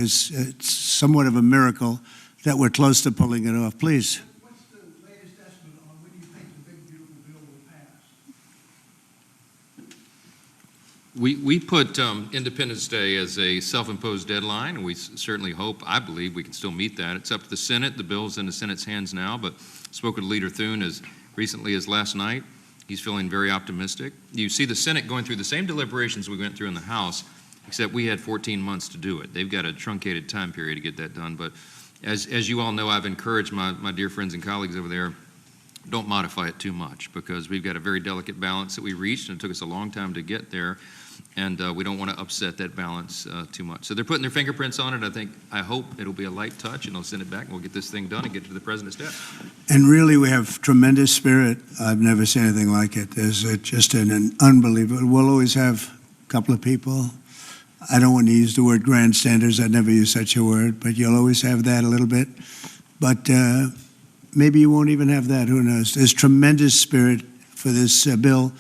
It's somewhat of a miracle that we're close to pulling it off. Please. What's the latest estimate on when you think the big beautiful bill will pass? We put Independence Day as a self-imposed deadline, and we certainly hope, I believe, we can still meet that. It's up to the Senate. The bill's in the Senate's hands now, but I spoke with Leader Thune as recently as last night. He's feeling very optimistic. You see the Senate going through the same deliberations we went through in the House, except we had 14 months to do it. They've got a truncated time period to get that done. But as you all know, I've encouraged my dear friends and colleagues over there, don't modify it too much, because we've got a very delicate balance that we reached, and it took us a long time to get there, and we don't want to upset that balance too much. So they're putting their fingerprints on it. I hope it'll be a light touch, and they'll send it back, and we'll get this thing done and get to the President's desk. And really, we have tremendous spirit. I've never seen anything like it. There's just an unbelievable. We'll always have a couple of people. I don't want to use the word grandstanders. I'd never use such a word, but you'll always have that a little bit. But maybe you won't even have that. Who knows? There's tremendous spirit for this bill.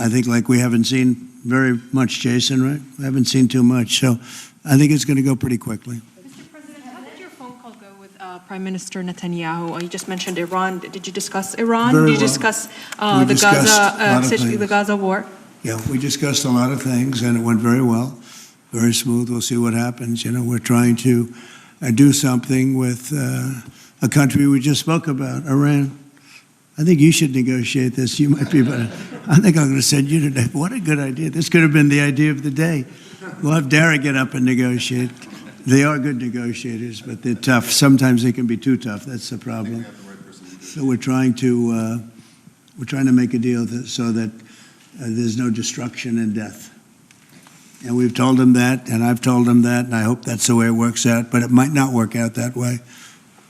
I think like we haven't seen very much, Jason, right? We haven't seen too much. So I think it's going to go pretty quickly. Mr. President, how did your phone call go with Prime Minister Netanyahu? You just mentioned Iran. Did you discuss Iran? Very Did you well. discuss the the Gaza war? Yeah, we discussed a lot of things, and it went very well, very smooth. We'll see what happens. You know, we're trying to do something with a country we just spoke about, Iran. I think you should negotiate this. You might be better. I think I'm going to send you today. What a good idea. This could have been the idea of the day. We'll have Dara get up and negotiate. They are good negotiators, but they're tough. Sometimes they can be too tough. That's the problem. So we're trying to make a deal so that there's no destruction and death. And we've told them that, and I've told them that, and I hope that's the way it works out, but it might not work out that way.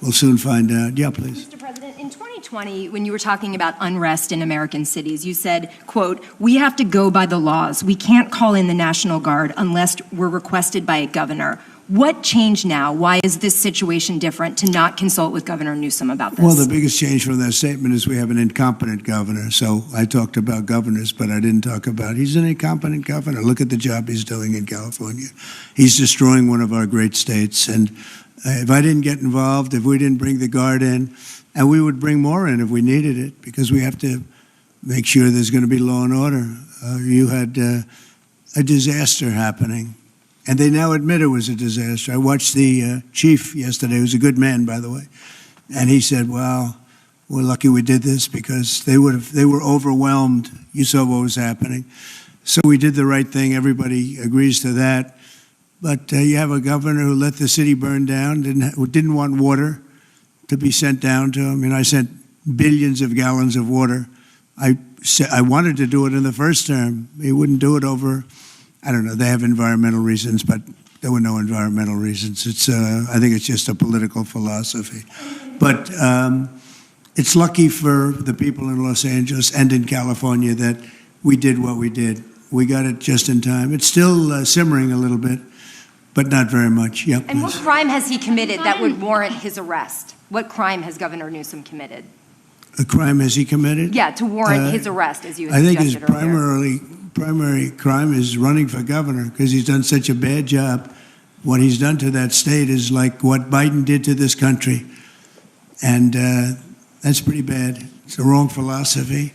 We'll soon find out. Yeah, please. Mr. President, in 2020, when you were talking about unrest in American cities, you said, quote, "We have to go by the laws. We can't call in the National Guard unless we're requested by a governor." What changed now? Why is this situation different to not consult with Governor Newsom about this? Well, the biggest change from that statement is we have an incompetent governor. So I talked about governors, but I didn't talk about, he's an incompetent governor. Look at the job he's doing in California. He's destroying one of our great states. And if I didn't get involved, if we didn't bring the Guard in, and we would bring more in if we needed it, because we have to make sure there's going to be law and order. You had a disaster happening. And they now admit it was a disaster. I watched the chief yesterday, who's a good man, by the way, and he said, "Wow, we're lucky we did this because they were overwhelmed. You saw what was happening." So we did the right thing. Everybody agrees to that. But you have a governor who let the city burn down, didn't want water to be sent down to him. I sent billions of gallons of water. I wanted to do it in the first term. He wouldn't do it over. I don't know, they have environmental reasons, but there were no environmental reasons. I think it's just a political philosophy. But it's lucky for the people in Los Angeles and in California that we did what we did. We got it just in time. It's still simmering a little bit, but not very much. Yep. And what crime has he committed that would warrant his arrest? What crime has Governor Newsom committed? A crime has he committed? Yeah, to warrant his arrest, as you had I think his suggested earlier. primary crime is running for governor because he's done such a bad job. What he's done to that state is like what Biden did to this country. And that's pretty bad. It's the wrong philosophy.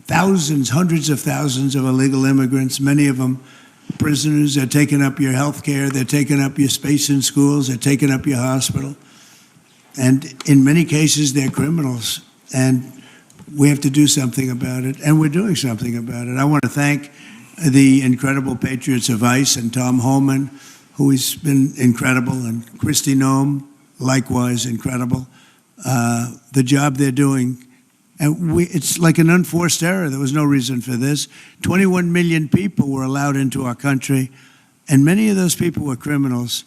Thousands, hundreds of thousands of illegal immigrants, many of them prisoners. They're taking up your health care. They're taking up your space in schools. They're taking up your hospital. And in many cases, they're criminals. And we have to do something about it, and we're doing something about it. I want to thank the incredible patriots of ICE and Tom Homan, who has been incredible, and Kristi Noem, likewise incredible. The job they're doing, and it's like an unforced error. There was no reason for this. 21 million people were allowed into our country, and many of those people were criminals,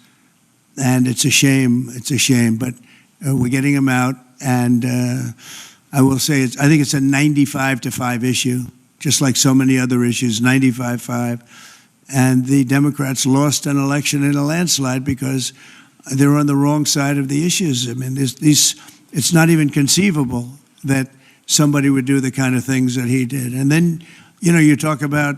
and it's a shame. It's a shame, but we're getting them out, and I will say, I think it's a 95-5 issue, just like so many other issues, 95-5. And the Democrats lost an election in a landslide because they're on the wrong side of the issues. I mean, it's not even conceivable that somebody would do the kind of things that he did. And then, you talk about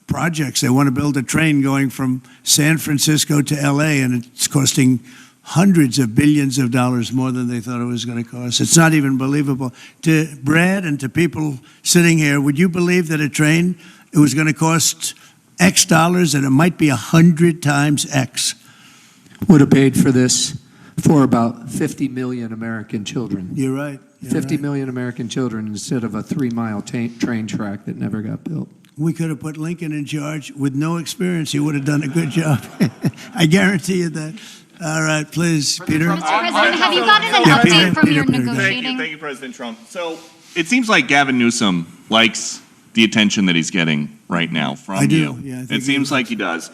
projects. They want to build a train going from San Francisco to L.A., and it's costing hundreds of billions of dollars more than they thought it was going to cost. It's not even believable. To Brad and to people sitting here, would you believe that a train, it was going to cost X dollars and it might be 100 times X? Would have paid for this for about 50 million American children. You're right. You're 50 right. million American children instead of a 3-mile train track that never got built. We could have put Lincoln in charge with no experience. He would have done a good job. I guarantee you that. All right, please, Peter. Mr. President, have you gotten an Yeah, Peter, update from your Peter, Peter. negotiating? Thank you, President Trump. So it seems like Gavin Newsom likes the attention that he's getting right now from I do. you. Yeah, I think it he seems does. like he does.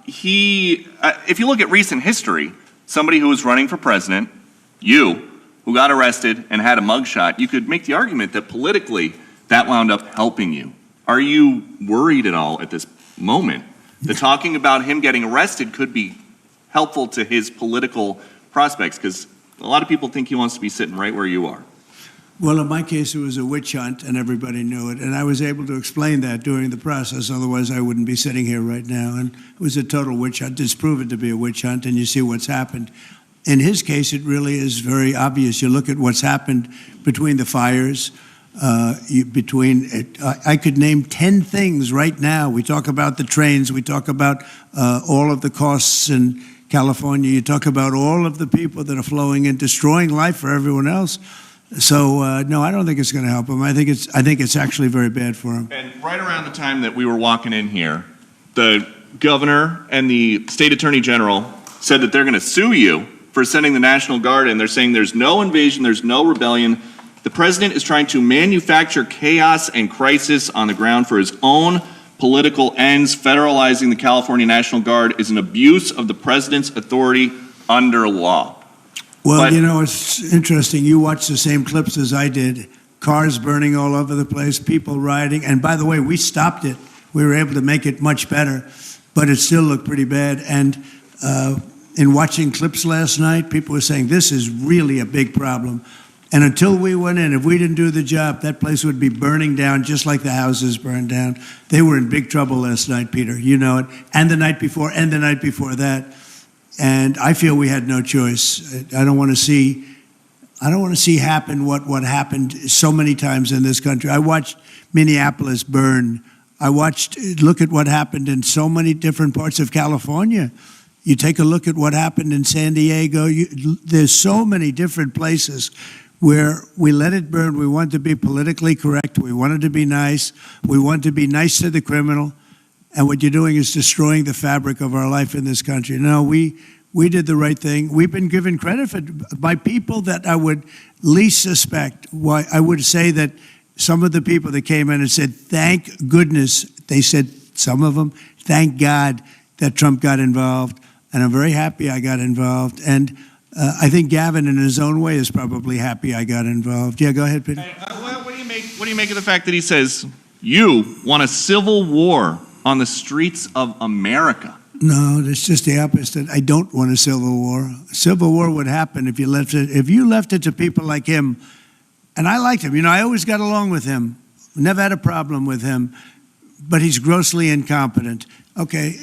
If you look at recent history, somebody who was running for president, you, who got arrested and had a mugshot, you could make the argument that politically that wound up helping you. Are you worried at all at this moment that talking about him getting arrested could be helpful to his political prospects? Because a lot of people think he wants to be sitting right where you are. Well, in my case, it was a witch hunt, and everybody knew it. And I was able to explain that during the process. Otherwise, I wouldn't be sitting here right now. And it was a total witch hunt. It's proven to be a witch hunt, and you see what's happened. In his case, it really is very obvious. You look at what's happened between the fires, I could name 10 things right now. We talk about the trains. We talk about all of the costs in California. You talk about all of the people that are flowing in, destroying life for everyone else. So no, I don't think it's going to help him. I think it's actually very bad for him. And right around the time that we were walking in here, the governor and the state attorney general said that they're going to sue you for sending the National Guard in. They're saying there's no invasion, there's no rebellion. The president is trying to manufacture chaos and crisis on the ground for his own political ends. Federalizing the California National Guard is an abuse of the president's authority under law. Well, But- you know, it's interesting. You watched the same clips as I did. Cars burning all over the place, people rioting. And by the way, we stopped it. We were able to make it much better, but it still looked pretty bad. And in watching clips last night, people were saying this is really a big problem. And until we went in, if we didn't do the job, that place would be burning down just like the houses burned down. They were in big trouble last night, Peter. You know it. And the night before, and the night before that. And I feel we had no choice. I don't want to see happen what happened so many times in this country. I watched Minneapolis burn. Look at what happened in so many different parts of California. You take a look at what happened in San Diego. There's so many different places where we let it burn. We want to be politically correct. We wanted to be nice. We want to be nice to the criminal. And what you're doing is destroying the fabric of our life in this country. No, we did the right thing. We've been given credit by people that I would least suspect. Why I would say that some of the people that came in and said, thank goodness, they said, some of them, thank God that Trump got involved. And I'm very happy I got involved. And I think Gavin, in his own way, is probably happy I got involved. Yeah, go ahead, Peter. What do you make of the fact that he says you want a civil war on the streets of America? No, that's just the opposite. I don't want a civil war. Civil war would happen if you left it to people like him. And I liked him. You know, I always got along with him. Never had a problem with him. But he's grossly incompetent. Okay.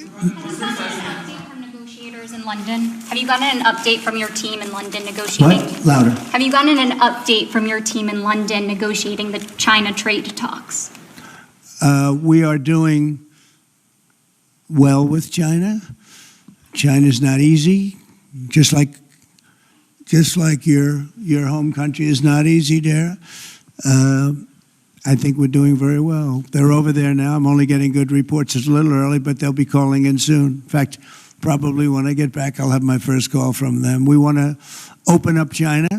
In London? Have you gotten an update from your team in London negotiating? What? Louder. Have you gotten an update from your team in London negotiating the China trade talks? We are doing well with China. China's not easy, just like your home country is not easy there. I think we're doing very well. They're over there now. I'm only getting good reports. It's a little early, but they'll be calling in soon. In fact, probably when I get back, I'll have my first call from them. We want to open up China.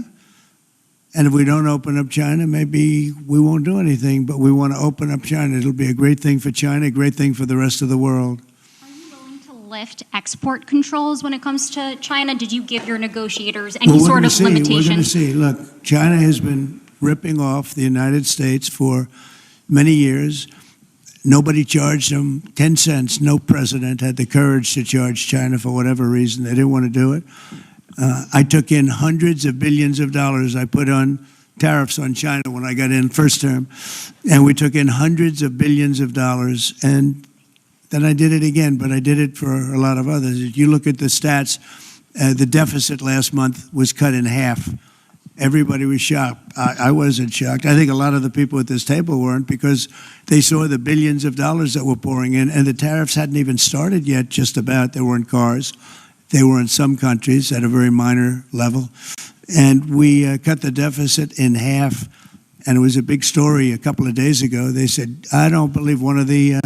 And if we don't open up China, maybe we won't do anything, but we want to open up China. It'll be a great thing for China, a great thing for the rest of the world. Are you willing to lift export controls when it comes to China? Did you give your negotiators any sort of limitation? We're going to see. Look, China has been ripping off the United States for many years. Nobody charged them 10 cents. No president had the courage to charge China for whatever reason. They didn't want to do it. I took in hundreds of billions of dollars. I put on tariffs on China when I got in first term, and we took in hundreds of billions of dollars, and then I did it again, but I did it for a lot of others. If you look at the stats, the deficit last month was cut in half. Everybody was shocked. I wasn't shocked. I think a lot of the people at this table weren't, because they saw the billions of dollars that were pouring in, and the tariffs hadn't even started yet, just about. They were in cars. They were in some countries at a very minor level. And we cut the deficit in half, and it was a big story a couple of days ago. They said, I don't believe, one of the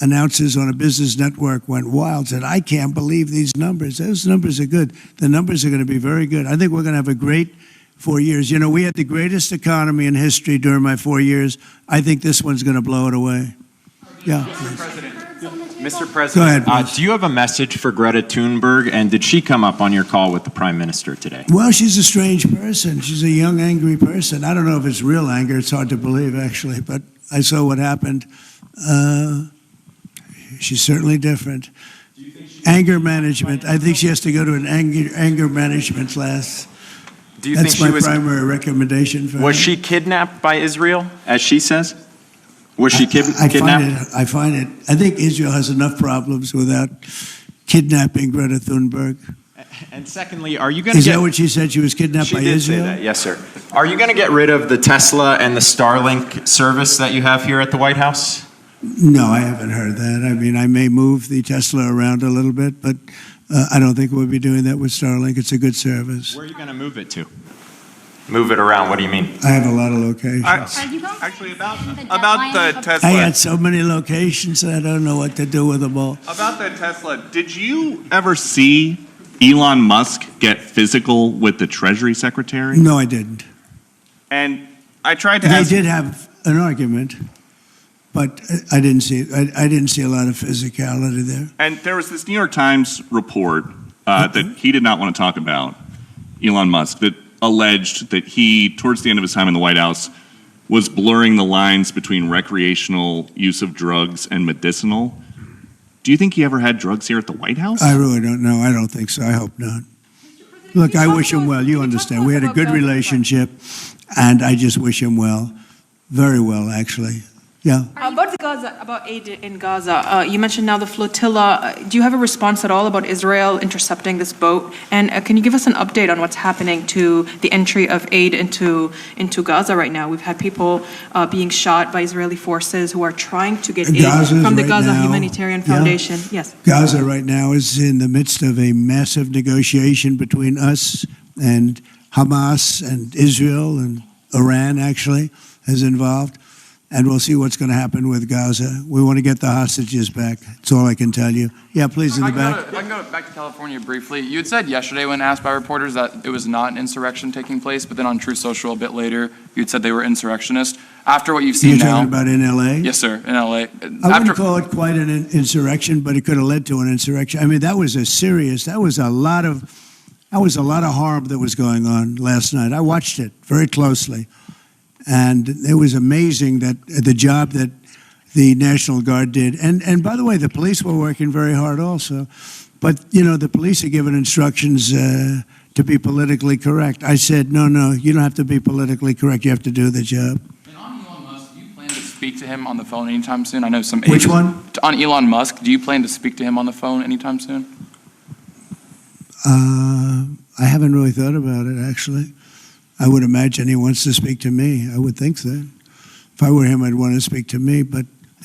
announcers on a business network went wild, said, I can't believe these numbers. Those numbers are good. The numbers are going to be very good. I think we're going to have a great 4 years. You know, we had the greatest economy in history during my 4 years. I think this one's going to blow it away. Yeah. Mr. President, Go ahead, please. do you have a message for Greta Thunberg, and did she come up on your call with the Prime Minister today? Well, she's a strange person. She's a young, angry person. I don't know if it's real anger. It's hard to believe, actually, but I saw what happened. She's certainly different. Anger management. I think she has to go to an anger management class. Do you That's think she my was primary recommendation for her. Was she kidnapped by Israel, as she says? Was she kidnapped? I find it. I think Israel has enough problems without kidnapping Greta Thunberg. And secondly, are you going to Is get... that what she said? She was kidnapped She by did Israel? say that, yes, sir. Are you going to get rid of the Tesla and the Starlink service that you have here at the White House? No, I haven't heard that. I mean, I may move the Tesla around a little bit, but I don't think we'll be doing that with Starlink. It's a good service. Where are you going to move it to? Move it around, what do you mean? I have a lot of locations. Are you going Actually, about deadline the of- Tesla. I had so many locations, I don't know what to do with them all. About the Tesla, did you ever see Elon Musk get physical with the Treasury Secretary? No, I didn't. And I tried to They ask. did have an argument, but I didn't see. I didn't see a lot of physicality there. And there was this New York Times report that he did not want to talk about, Elon Musk, that alleged that he, towards the end of his time in the White House, was blurring the lines between recreational use of drugs and medicinal. Do you think he ever had drugs here at the White House? I really don't know. I don't think so. I hope not. Look, I wish him well. You understand. We had a good relationship, and I just wish him well. Very well, actually. Yeah. About Gaza, about aid in Gaza, you mentioned now the flotilla. Do you have a response at all about Israel intercepting this boat? And can you give us an update on what's happening to the entry of aid into Gaza right now? We've had people being shot by Israeli forces who are trying to get aid Gaza's from the right Gaza now- Humanitarian yeah. Foundation. Yes. Gaza right now is in the midst of a massive negotiation between us and Hamas and Israel, and Iran actually is involved. And we'll see what's going to happen with Gaza. We want to get the hostages back. That's all I can tell you. Yeah, please, in the back. If I can go back to California briefly. You had said yesterday when asked by reporters that it was not an insurrection taking place, but then on Truth Social a bit later, you'd said they were insurrectionists. After what you've seen You're now... talking about in L.A.? Yes, sir, in L.A. I wouldn't call it quite an insurrection, but it could have led to an insurrection. I mean, that was a lot of harm that was going on last night. I watched it very closely. And it was amazing that the job that the National Guard did. And by the way, the police were working very hard also. But, you know, the police are given instructions to be politically correct. I said, no, you don't have to be politically correct. You have to do the job. And on Elon Musk, do you plan to speak to him on the phone anytime soon? I know some... Which one? On Elon Musk, do you plan to speak to him on the phone anytime soon? I haven't really thought about it, actually. I would imagine he wants to speak to me. I would think that. If I were him, I'd want to speak to me,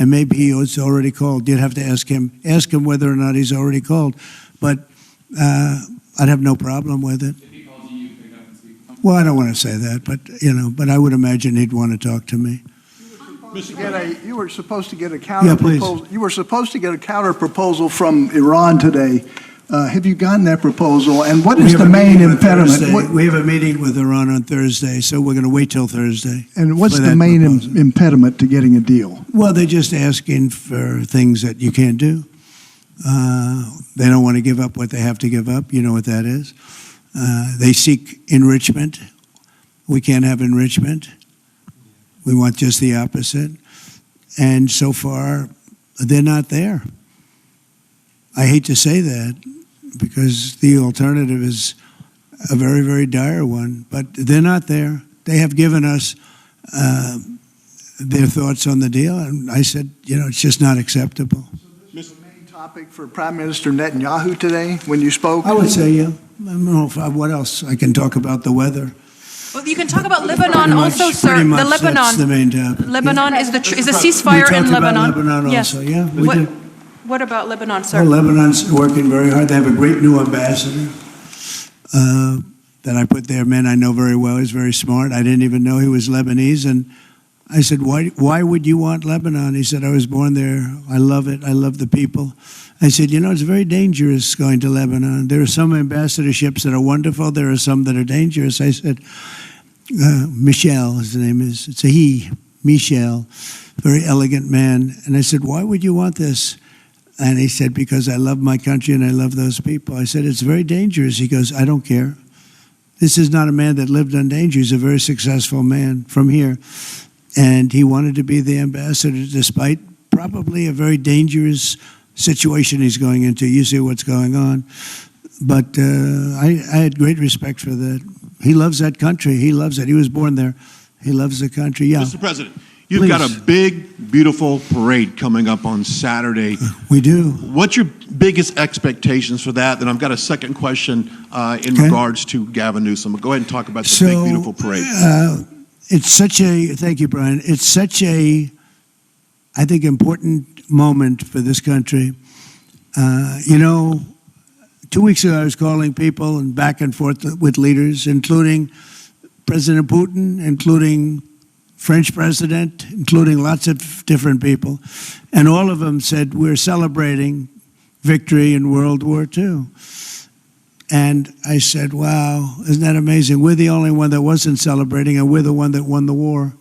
and maybe he was already called. You'd have to ask him whether or not he's already called. But I'd have no problem with it. If he calls you, you pick up and speak to him? Well, I don't want to say that, but I would imagine he'd want to talk to me. You were supposed to get a Yeah, counter please. proposal. You were supposed to get a counter proposal from Iran today. Have you gotten that proposal? And what is the main impediment? We have a meeting with Iran on Thursday, so we're going to wait till Thursday. And what's for the that main proposal. impediment to getting a deal? Well, they're just asking for things that you can't do. They don't want to give up what they have to give up. You know what that is. They seek enrichment. We can't have enrichment. We want just the opposite. And so far, they're not there. I hate to say that because the alternative is a very, very dire one, but they're not there. they have given us their thoughts on the deal, and I said, it's just not acceptable. Main topic for Prime Minister Netanyahu today when you spoke? I would say, yeah. I don't know what else. I can talk about the weather. Well, you can talk about Lebanon Pretty much- also, sir. pretty much The Lebanon. That's the main topic. Lebanon is a We ceasefire talked in about Lebanon. Lebanon Yes. also, yeah. We did. What about Lebanon, sir? Well, Lebanon's working very hard. They have a great new ambassador that I put there. Man, I know very well. He's very smart. I didn't even know he was Lebanese. And I said, why would you want Lebanon? He said, I was born there. I love it. I love the people. I said, it's very dangerous going to Lebanon. There are some ambassadorships that are wonderful. There are some that are dangerous. I said, Michel, his name is. It's a he, Michel, very elegant man. And I said, why would you want this? And he said, because I love my country and I love those people. I said, it's very dangerous. He goes, I don't care. This is not a man that lived on danger. He's a very successful man from here. And he wanted to be the ambassador despite probably a very dangerous situation he's going into. You see what's going on. But I had great respect for that. He loves that country. He loves it. He was born there. He loves the country. Yeah. Mr. President, you've got a big, beautiful parade coming up on Saturday. We do. What's your biggest expectations for that? Then I've got a second question in regards to Gavin Newsom. Go ahead and talk about the big, beautiful parade. It's such a, thank you, Brian. It's such a, I think, important moment for this country. 2 weeks ago, I was calling people and back and forth with leaders, including President Putin, including French president, including lots of different people. And all of them said, we're celebrating victory in World War II. And I said, wow, isn't that amazing? We're the only one that wasn't celebrating, and we're the one that won the war.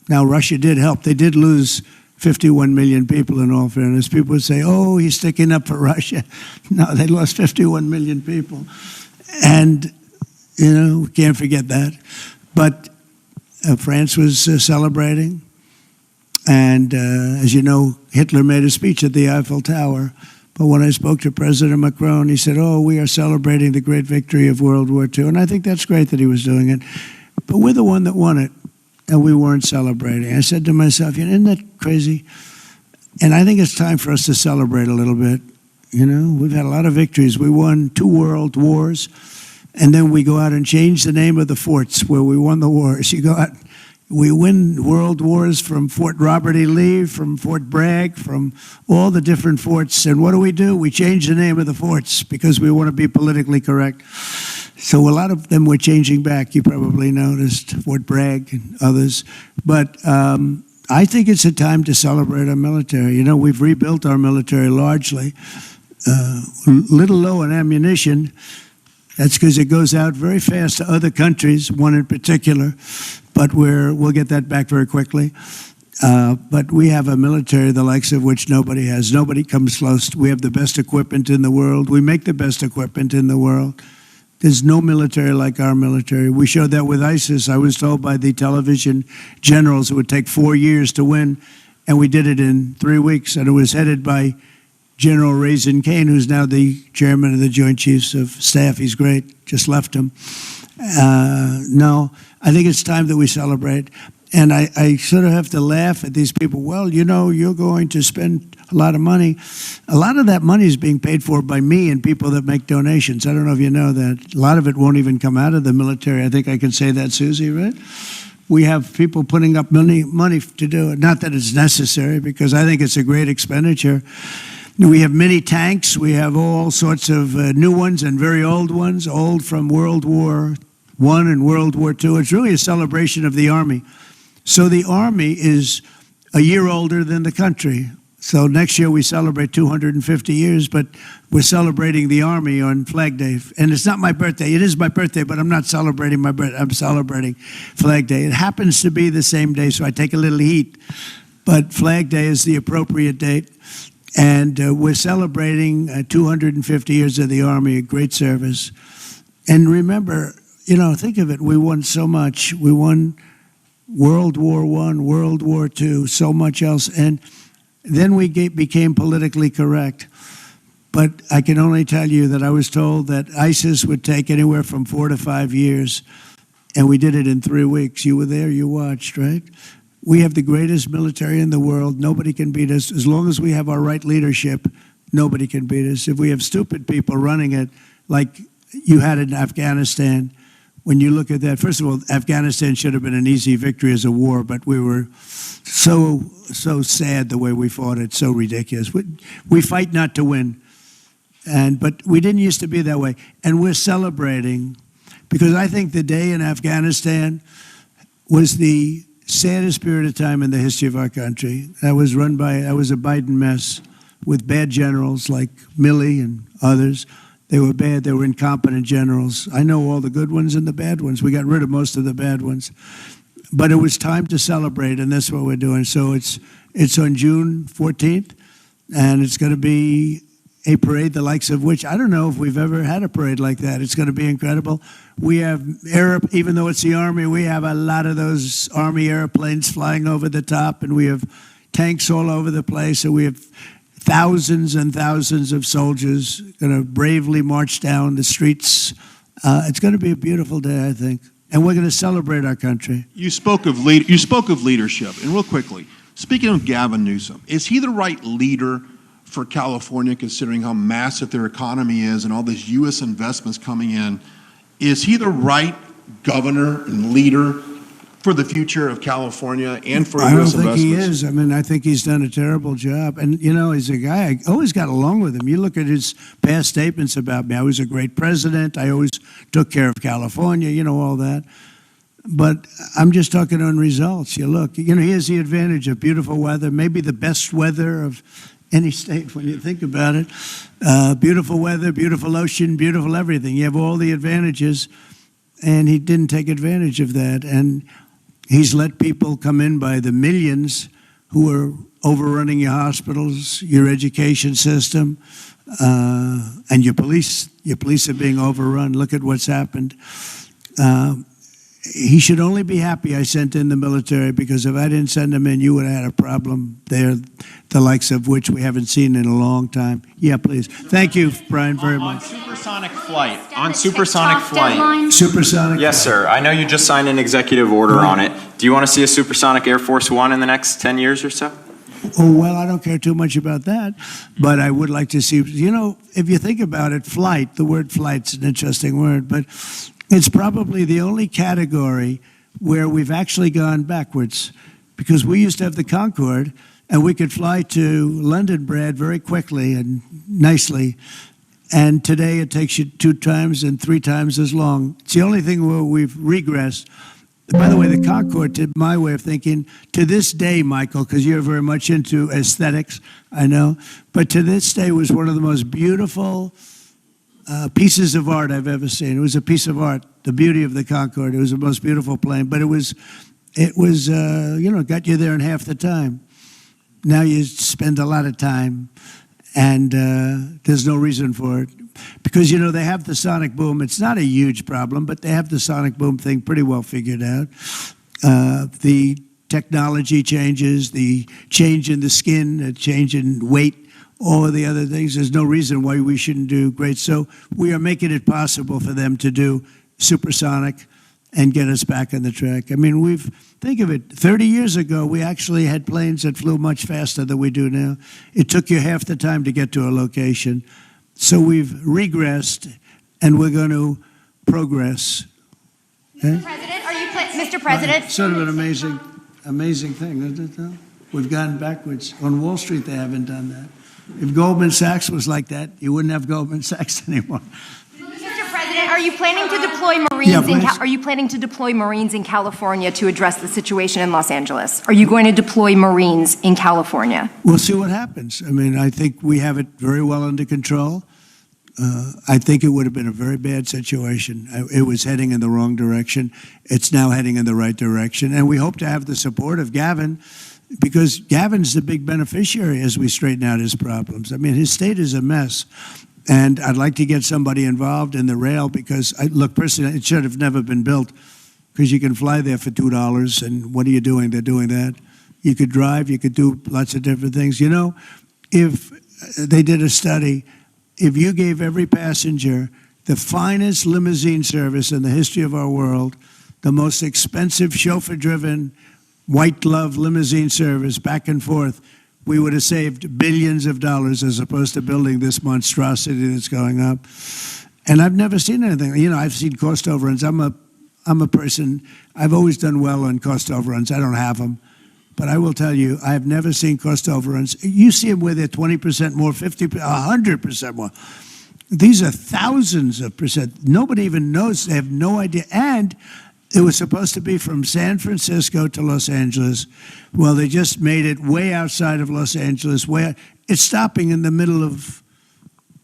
Now, Russia did help. They did lose 51 million people, in all fairness. People would say, oh, he's sticking up for Russia. No, they lost 51 million people. And, we can't forget that. But France was celebrating. And, as you know, Hitler made a speech at the Eiffel Tower. But when I spoke to President Macron, he said, oh, we are celebrating the great victory of World War II. And I think that's great that he was doing it. But we're the one that won it, and we weren't celebrating. I said to myself, isn't that crazy? And I think it's time for us to celebrate a little bit. We've had a lot of victories. We won 2 world wars, and then we go out and change the name of the forts where we won the wars. You go out, we win world wars from Fort Robert E. Lee, from Fort Bragg, from all the different forts. And what do? We change the name of the forts because we want to be politically correct. So a lot of them were changing back. You probably noticed Fort Bragg and others. But I think it's a time to celebrate our military. We've rebuilt our military largely. Little low on ammunition. That's because it goes out very fast to other countries, one in particular. But we'll get that back very quickly. But we have a military the likes of which nobody has. Nobody comes close. We have the best equipment in the world. We make the best equipment in the world. There's no military like our military. We showed that with ISIS. I was told by the television generals it would take 4 years to win, and we did it in 3 weeks. And it was headed by General Raisin Kane, who's now the chairman of the Joint Chiefs of Staff. He's great. Just left him. No, I think it's time that we celebrate. And I sort of have to laugh at these people. Well, you're going to spend a lot of money. A lot of that money is being paid for by me and people that make donations. I don't know if you know that. A lot of it won't even come out of the military. I think I can say that, Susie, right? We have people putting up money to do it. Not that it's necessary, because I think it's a great expenditure. We have many tanks. We have all sorts of new ones and very old ones, old from World War I and World War II. It's really a celebration of the Army. So the Army is a year older than the country. So next year we celebrate 250 years, but we're celebrating the Army on Flag Day. And it's not my birthday. It is my birthday, but I'm not celebrating my birthday. I'm celebrating Flag Day. It happens to be the same day, so I take a little heat. But Flag Day is the appropriate date. And we're celebrating 250 years of the Army, a great service. And remember, think of it. We won so much. We won World War I, World War II, so much else. And then we became politically correct. But I can only tell you that I was told that ISIS would take anywhere from 4 to 5 years. and we did it in 3 weeks. You were there, you watched, right? We have the greatest military in the world. Nobody can beat us. As long as we have our right leadership, nobody can beat us. If we have stupid people running it, like you had in Afghanistan, when you look at that, first of all, Afghanistan should have been an easy victory as a war, but we were so sad the way we fought it, so ridiculous. We fight not to win, but we didn't used to be that way. And we're celebrating, because I think the day in Afghanistan was the saddest period of time in the history of our country. That was a Biden mess with bad generals like Milley and others. They were bad. They were incompetent generals. I know all the good ones and the bad ones. We got rid of most of the bad ones. But it was time to celebrate, and that's what we're doing. So it's on June 14th, and it's going to be a parade the likes of which I don't know if we've ever had a parade like that. It's going to be incredible. We have even though it's the Army, we have a lot of those Army airplanes flying over the top, and we have tanks all over the place, and we have thousands and thousands of soldiers going to bravely march down the streets. It's going to be a beautiful day, I think, and we're going to celebrate our country. You spoke of leadership, and real quickly, speaking of Gavin Newsom, is he the right leader for California, considering how massive their economy is and all these U.S. investments coming in? Is he the right governor and leader for the future of California and for I don't U.S. think investments? he is. I mean, I think he's done a terrible job. And, you know, he's a guy, I always got along with him. You look at his past statements about me. I was a great president. I always took care of California, you know, all that. But I'm just talking on results. You look, you know, he has the advantage of beautiful weather, maybe the best weather of any state when you think about it. Beautiful weather, beautiful ocean, beautiful everything. You have all the advantages, and he didn't take advantage of that. And he's let people come in by the millions who are overrunning your hospitals, your education system, and your police. Your police are being overrun. Look at what's happened. He should only be happy I sent in the military, because if I didn't send them in, you would have had a problem there, the likes of which we haven't seen in a long time. Yeah, please. Thank you, Brian, very much. Supersonic flight. On The supersonic TikTok flight. deadline? Supersonic? Yes, sir. I know you just signed an executive order on it. Do you want to see a supersonic Air Force One in the next 10 years or so? Oh, well, I don't care too much about that, but I would like to see, you know, if you think about it, flight, the word flight's an interesting word, but it's probably the only category where we've actually gone backwards, because we used to have the Concorde, and we could fly to London, Brad, very quickly and nicely. And today it takes you 2 times and 3 times as long. It's the only thing where we've regressed. By the way, the Concorde, to my way of thinking, to this day, Michael, because you're very much into aesthetics, I know, but to this day was one of the most beautiful pieces of art I've ever seen. It was a piece of art, the beauty of the Concorde. It was the most beautiful plane, but it was you know, got you there in half the time. Now you spend a lot of time, and there's no reason for it. Because, you know, they have the sonic boom. It's not a huge problem, but they have the sonic boom thing pretty well figured out. The technology changes, the change in the skin, the change in weight, all of the other things. There's no reason why we shouldn't do great. So we are making it possible for them to do supersonic and get us back on the track. I mean, think of it, 30 years ago, we actually had planes that flew much faster than we do now. It took you half the time to get to a location. So we've regressed, and we're going to progress. Mr. President, Mr. President? Sort of an amazing thing, isn't it, though? We've gone backwards. On Wall Street, they haven't done that. If Goldman Sachs was like that, you wouldn't have Goldman Sachs anymore. Mr. President, are you planning to deploy Marines? Are you planning to deploy Marines in California to address the situation in Los Angeles? Are you going to deploy Marines in California? We'll see what happens. I mean, I think we have it very well under control. I think it would have been a very bad situation. It was heading in the wrong direction. It's now heading in the right direction. And we hope to have the support of Gavin, because Gavin's the big beneficiary as we straighten out his problems. I mean, his state is a mess. And I'd like to get somebody involved in the rail, because, look, personally, it should have never been built, because you can fly there for $2, and what are you doing? They're doing that. You could drive, you could do lots of different things. You know, if they did a study, if you gave every passenger the finest limousine service in the history of our world, the most expensive chauffeur-driven, white glove limousine service back and forth, we would have saved billions of dollars as opposed to building this monstrosity that's going up. And I've never seen anything. You know, I've seen cost overruns. I'm a person, I've always done well on cost overruns. I don't have them. But I will tell you, I have never seen cost overruns. You see them where they're 20% more, 50%, 100% more. These are thousands of percent. Nobody even knows. They have no idea. And it was supposed to be from San Francisco to Los Angeles. Well, they just made it way outside of Los Angeles. It's stopping in the middle of,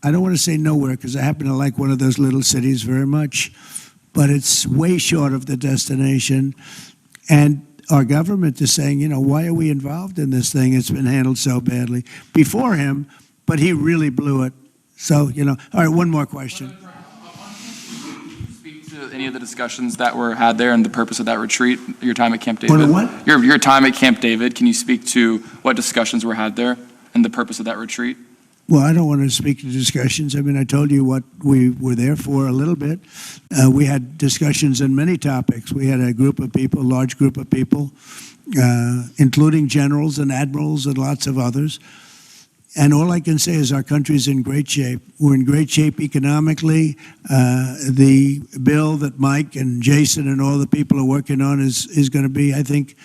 I don't want to say nowhere because I happen to like one of those little cities very much, but it's way short of the destination. And our government is saying, you know, why are we involved in this thing? It's been handled so badly before him, but he really blew it. So, you know, all right, one more question. Speak to any of the discussions that were had there and the purpose of that retreat, your time at Camp David. What? Your time at Camp David, can you speak to what discussions were had there and the purpose of that retreat? Well, I don't want to speak to discussions. I mean, I told you what we were there for a little bit. We had discussions on many topics. We had a group of people, large group of people, including generals and admirals and lots of others. And all I can say is our country's in great shape. We're in great shape economically. The bill that Mike and Jason and all the people are working on is going to be, I think,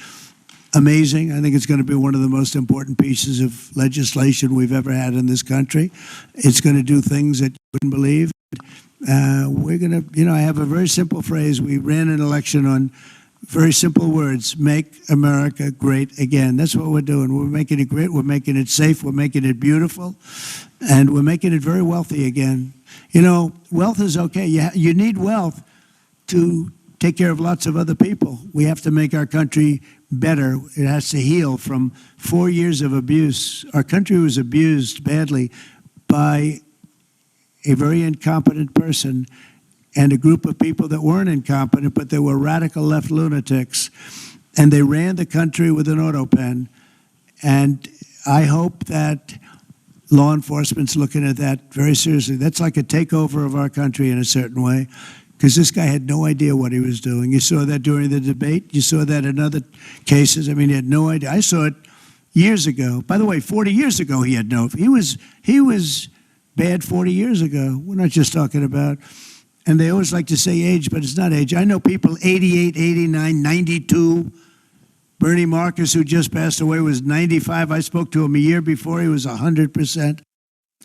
amazing. I think it's going to be one of the most important pieces of legislation we've ever had in this country. It's going to do things that you wouldn't believe. We're going to, you know, I have a very simple phrase. We ran an election on very simple words: make America great again. That's what we're doing. We're making it great. We're making it safe. We're making it beautiful. And we're making it very wealthy again. You know, wealth is okay. You need wealth to take care of lots of other people. We have to make our country better. It has to heal from 4 years of abuse. Our country was abused badly by a very incompetent person and a group of people that weren't incompetent, but they were radical left lunatics. And they ran the country with an auto pen. And I hope that law enforcement's looking at that very seriously. That's like a takeover of our country in a certain way, because this guy had no idea what he was doing. You saw that during the debate. You saw that in other cases. I mean, he had no idea. I saw it years ago. By the way, 40 years ago, he had no. He was bad 40 years ago. We're not just talking about. And they always like to say age, but it's not age. I know people 88, 89, 92. Bernie Marcus, who just passed away, was 95. I spoke to him a year before. He was 100%.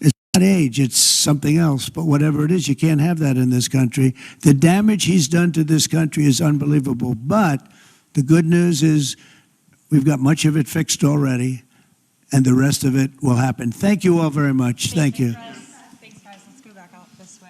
It's not age, it's something else. But whatever it is, you can't have that in this country. The damage he's done to this country is unbelievable. But the good news is we've got much of it fixed already, and the rest of it will happen. Thank you all very much. Thank you. Thanks, guys. Let's go back out this way.